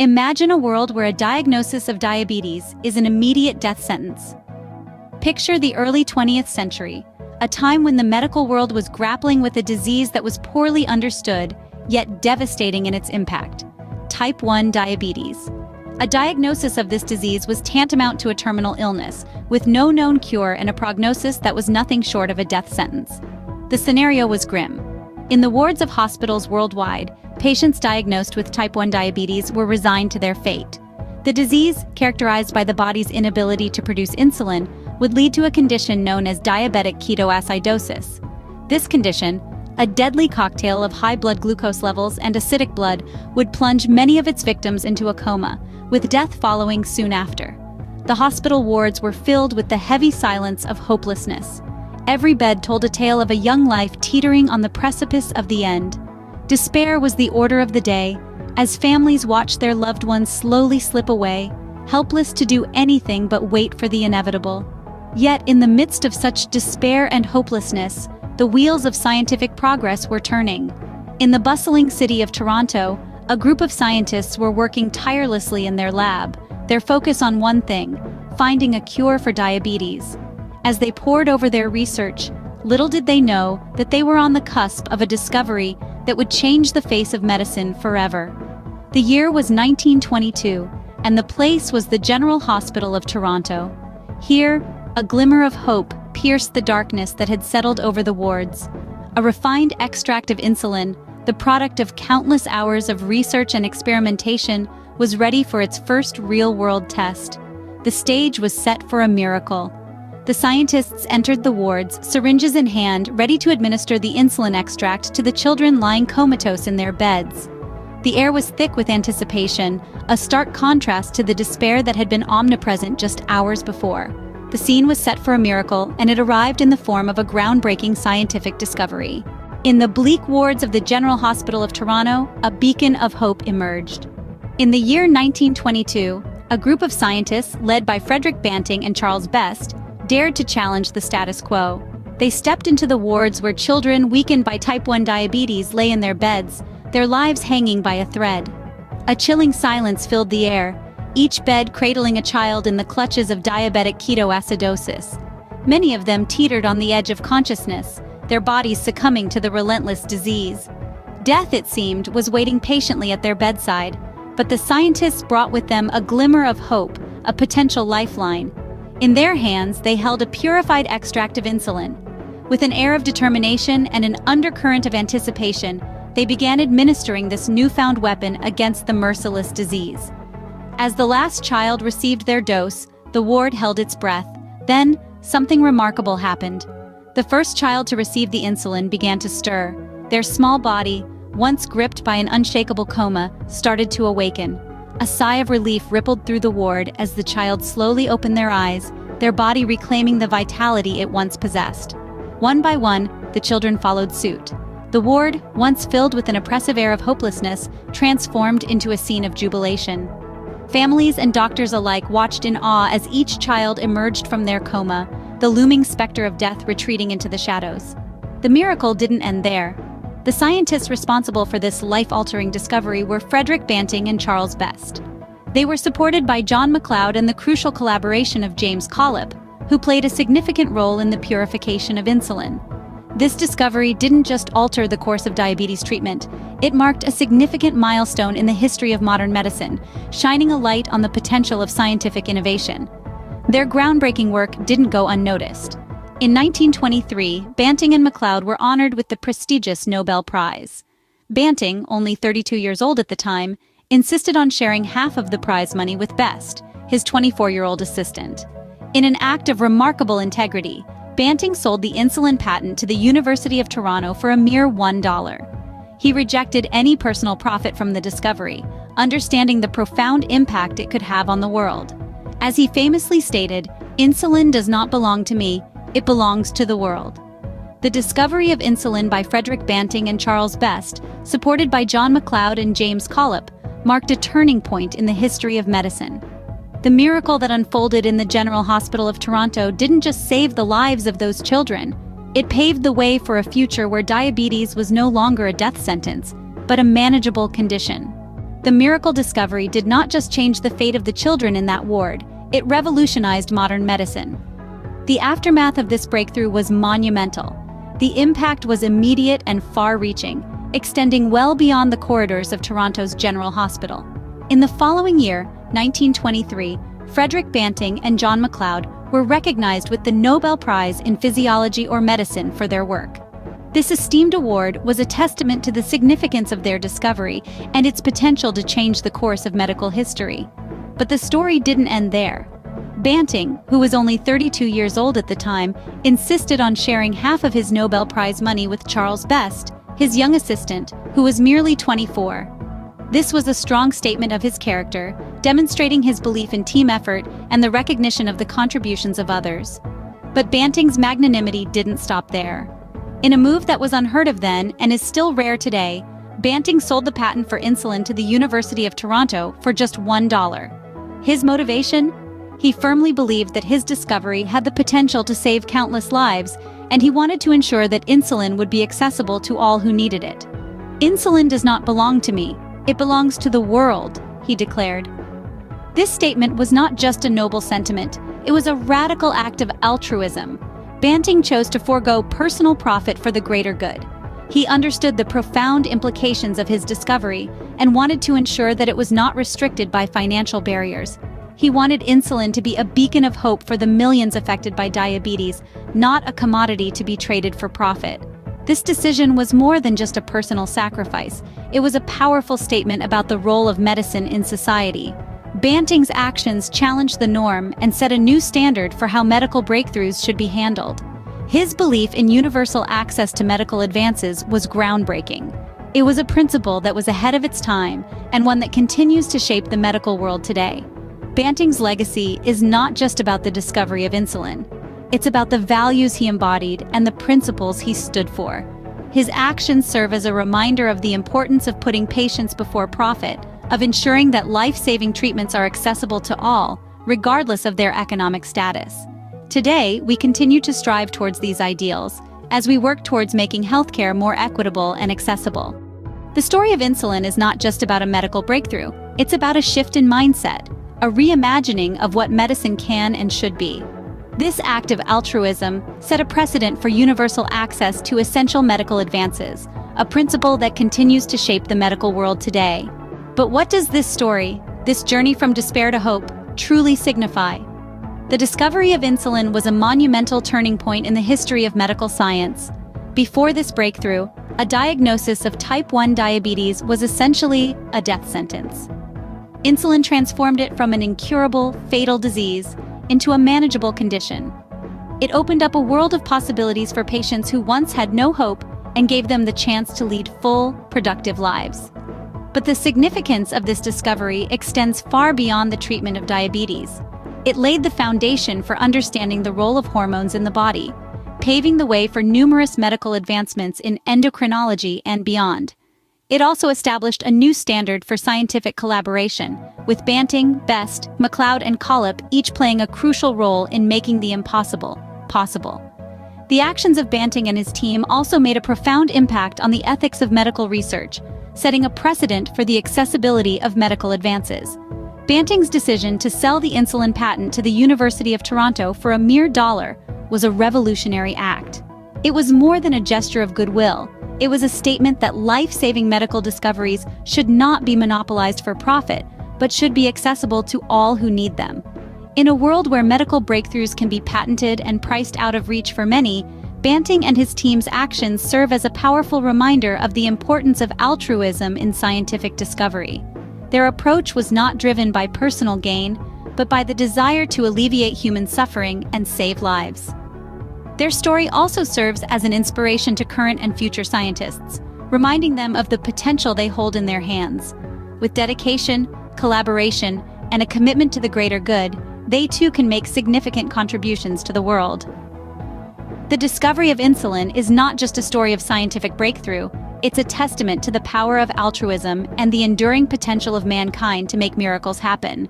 Imagine a world where a diagnosis of diabetes is an immediate death sentence. Picture the early 20th century, a time when the medical world was grappling with a disease that was poorly understood, yet devastating in its impact: type 1 diabetes. A diagnosis of this disease was tantamount to a terminal illness, with no known cure and a prognosis that was nothing short of a death sentence. The scenario was grim. In the wards of hospitals worldwide, patients diagnosed with type 1 diabetes were resigned to their fate. The disease, characterized by the body's inability to produce insulin, would lead to a condition known as diabetic ketoacidosis. This condition, a deadly cocktail of high blood glucose levels and acidic blood, would plunge many of its victims into a coma, with death following soon after. The hospital wards were filled with the heavy silence of hopelessness. Every bed told a tale of a young life teetering on the precipice of the end. Despair was the order of the day, as families watched their loved ones slowly slip away, helpless to do anything but wait for the inevitable. Yet, in the midst of such despair and hopelessness, the wheels of scientific progress were turning. In the bustling city of Toronto, a group of scientists were working tirelessly in their lab, their focus on one thing: finding a cure for diabetes. As they pored over their research, little did they know that they were on the cusp of a discovery that would change the face of medicine forever. The year was 1922, and the place was the General Hospital of Toronto. Here, a glimmer of hope pierced the darkness that had settled over the wards. A refined extract of insulin, the product of countless hours of research and experimentation, was ready for its first real-world test. The stage was set for a miracle. The scientists entered the wards, syringes in hand, ready to administer the insulin extract to the children lying comatose in their beds. The air was thick with anticipation, a stark contrast to the despair that had been omnipresent just hours before. The scene was set for a miracle, and it arrived in the form of a groundbreaking scientific discovery. In the bleak wards of the General Hospital of Toronto, a beacon of hope emerged. In the year 1922, a group of scientists, led by Frederick Banting and Charles Best, dared to challenge the status quo. They stepped into the wards where children weakened by type 1 diabetes lay in their beds, their lives hanging by a thread. A chilling silence filled the air, each bed cradling a child in the clutches of diabetic ketoacidosis. Many of them teetered on the edge of consciousness, their bodies succumbing to the relentless disease. Death, it seemed, was waiting patiently at their bedside, but the scientists brought with them a glimmer of hope, a potential lifeline. In their hands, they held a purified extract of insulin. With an air of determination and an undercurrent of anticipation, they began administering this newfound weapon against the merciless disease. As the last child received their dose, the ward held its breath. Then, something remarkable happened. The first child to receive the insulin began to stir. Their small body, once gripped by an unshakable coma, started to awaken. A sigh of relief rippled through the ward as the child slowly opened their eyes, their body reclaiming the vitality it once possessed. One by one, the children followed suit. The ward, once filled with an oppressive air of hopelessness, transformed into a scene of jubilation. Families and doctors alike watched in awe as each child emerged from their coma, the looming specter of death retreating into the shadows. The miracle didn't end there. The scientists responsible for this life-altering discovery were Frederick Banting and Charles Best. They were supported by John McLeod and the crucial collaboration of James Collip, who played a significant role in the purification of insulin. This discovery didn't just alter the course of diabetes treatment, it marked a significant milestone in the history of modern medicine, shining a light on the potential of scientific innovation. Their groundbreaking work didn't go unnoticed. In 1923, Banting and McLeod were honored with the prestigious Nobel Prize. Banting, only 32 years old at the time, insisted on sharing half of the prize money with Best, his 24-year-old assistant. In an act of remarkable integrity, Banting sold the insulin patent to the University of Toronto for a mere $1. He rejected any personal profit from the discovery, understanding the profound impact it could have on the world. As he famously stated, "Insulin does not belong to me, it belongs to the world." The discovery of insulin by Frederick Banting and Charles Best, supported by John McLeod and James Collip, marked a turning point in the history of medicine. The miracle that unfolded in the General Hospital of Toronto didn't just save the lives of those children. It paved the way for a future where diabetes was no longer a death sentence, but a manageable condition. the miracle discovery did not just change the fate of the children in that ward, it revolutionized modern medicine. The aftermath of this breakthrough was monumental. The impact was immediate and far-reaching, extending well beyond the corridors of Toronto's General Hospital. In the following year, 1923, Frederick Banting and John MacLeod were recognized with the Nobel Prize in Physiology or Medicine for their work. This esteemed award was a testament to the significance of their discovery and its potential to change the course of medical history. But the story didn't end there. Banting, who was only 32 years old at the time, insisted on sharing half of his Nobel Prize money with Charles Best, his young assistant, who was merely 24. This was a strong statement of his character, demonstrating his belief in team effort and the recognition of the contributions of others. But Banting's magnanimity didn't stop there. In a move that was unheard of then and is still rare today, Banting sold the patent for insulin to the University of Toronto for just $1. His motivation? He firmly believed that his discovery had the potential to save countless lives, and he wanted to ensure that insulin would be accessible to all who needed it. "Insulin does not belong to me, it belongs to the world," he declared. This statement was not just a noble sentiment, it was a radical act of altruism. Banting chose to forego personal profit for the greater good. He understood the profound implications of his discovery and wanted to ensure that it was not restricted by financial barriers. He wanted insulin to be a beacon of hope for the millions affected by diabetes, not a commodity to be traded for profit. This decision was more than just a personal sacrifice. It was a powerful statement about the role of medicine in society. Banting's actions challenged the norm and set a new standard for how medical breakthroughs should be handled. His belief in universal access to medical advances was groundbreaking. It was a principle that was ahead of its time and one that continues to shape the medical world today. Banting's legacy is not just about the discovery of insulin. It's about the values he embodied and the principles he stood for. His actions serve as a reminder of the importance of putting patients before profit, of ensuring that life-saving treatments are accessible to all, regardless of their economic status. Today, we continue to strive towards these ideals, as we work towards making healthcare more equitable and accessible. The story of insulin is not just about a medical breakthrough, it's about a shift in mindset, a reimagining of what medicine can and should be. This act of altruism set a precedent for universal access to essential medical advances, a principle that continues to shape the medical world today. But what does this story, this journey from despair to hope, truly signify? The discovery of insulin was a monumental turning point in the history of medical science. Before this breakthrough, a diagnosis of type 1 diabetes was essentially a death sentence. Insulin transformed it from an incurable, fatal disease into a manageable condition. It opened up a world of possibilities for patients who once had no hope and gave them the chance to lead full, productive lives. But the significance of this discovery extends far beyond the treatment of diabetes. It laid the foundation for understanding the role of hormones in the body, paving the way for numerous medical advancements in endocrinology and beyond. It also established a new standard for scientific collaboration, with Banting, Best, MacLeod, and Collip each playing a crucial role in making the impossible possible. The actions of Banting and his team also made a profound impact on the ethics of medical research, setting a precedent for the accessibility of medical advances. Banting's decision to sell the insulin patent to the University of Toronto for a mere $1 was a revolutionary act. It was more than a gesture of goodwill. It was a statement that life-saving medical discoveries should not be monopolized for profit, but should be accessible to all who need them. In a world where medical breakthroughs can be patented and priced out of reach for many, Banting and his team's actions serve as a powerful reminder of the importance of altruism in scientific discovery. Their approach was not driven by personal gain, but by the desire to alleviate human suffering and save lives. Their story also serves as an inspiration to current and future scientists, reminding them of the potential they hold in their hands. With dedication, collaboration, and a commitment to the greater good, they too can make significant contributions to the world. The discovery of insulin is not just a story of scientific breakthrough, it's a testament to the power of altruism and the enduring potential of mankind to make miracles happen.